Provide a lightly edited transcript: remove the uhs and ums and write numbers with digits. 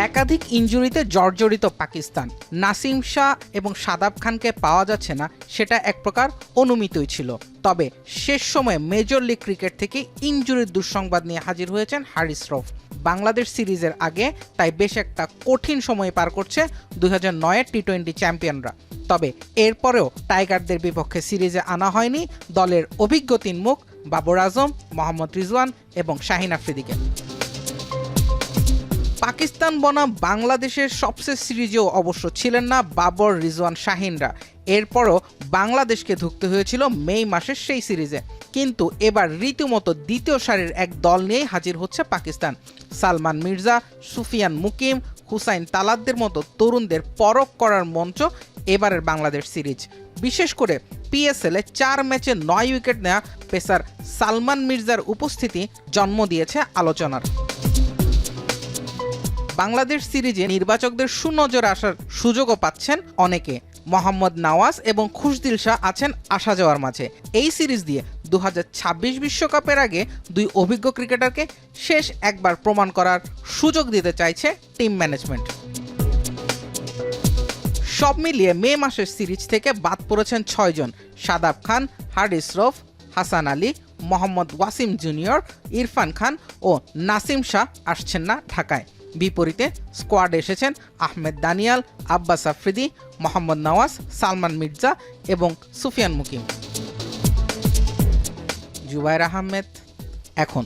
একাধিক ইনজুরিতে জর্জরিত পাকিস্তান। নাসিম শাহ এবং শাদাব খানকে পাওয়া যাচ্ছে না, সেটা এক প্রকার অনুমিতই ছিল। তবে শেষ সময়ে মেজর লিগ ক্রিকেট থেকে ইনজুরির দুঃসংবাদ নিয়ে হাজির হয়েছেন হারিস রউফ। বাংলাদেশ সিরিজের আগে তাই বেশ একটা কঠিন সময় পার করছে 2009-এর টি-20 চ্যাম্পিয়নরা। তবে এরপরেও টাইগারদের বিপক্ষে সিরিজে আনা হয়নি দলের অভিজ্ঞ তিন মুখ বাবর আজম, মোহাম্মদ রিজওয়ান এবং শাহিন আফ্রিদিকে। পাকিস্তান বনাম বাংলাদেশের সবশেষ সিরিজেও অবশ্য ছিলেন না বাবর, রিজওয়ান, শাহিনরা। এরপরও বাংলাদেশকে ধুঁকতে হয়েছিল মে মাসের সেই সিরিজে। কিন্তু এবার রীতিমতো দ্বিতীয় সারির এক দল নিয়েই হাজির হচ্ছে পাকিস্তান। সালমান মির্জা, সুফিয়ান মুকিম, হুসাইন তালাতদের মতো তরুণদের পরখ করার মঞ্চ এবারের বাংলাদেশ সিরিজ। বিশেষ করে পিএসএলে 4 ম্যাচে 9 উইকেট নেওয়া পেসার সালমান মির্জার উপস্থিতি জন্ম দিয়েছে আলোচনার। বাংলাদেশ সিরিজে নির্বাচকদের সুনজরে আসার সুযোগও পাচ্ছেন অনেকে। মোহাম্মদ নওয়াজ এবং খুশদিল শাহ আছেন আসা যাওয়ার মাঝে। এই সিরিজ দিয়ে 2026 বিশ্বকাপের আগে দুই অভিজ্ঞ ক্রিকেটারকে শেষ একবার প্রমাণ করার সুযোগ দিতে চাইছে টিম ম্যানেজমেন্ট। সব মিলিয়ে মে মাসের সিরিজ থেকে বাদ পড়েছেন 6 জন। শাদাব খান, হারিস রউফ, হাসান আলী, মোহাম্মদ ওয়াসিম জুনিয়র, ইরফান খান ও নাসিম শাহ আসছেন না ঢাকায়। বিপরীতে স্কোয়াডে এসেছেন আহমেদ দানিয়াল, আব্বাস আফ্রিদি, মোহাম্মদ নওয়াজ, সালমান মির্জা এবং সুফিয়ান মুকিম। জুবায়ের আহমেদ, এখন।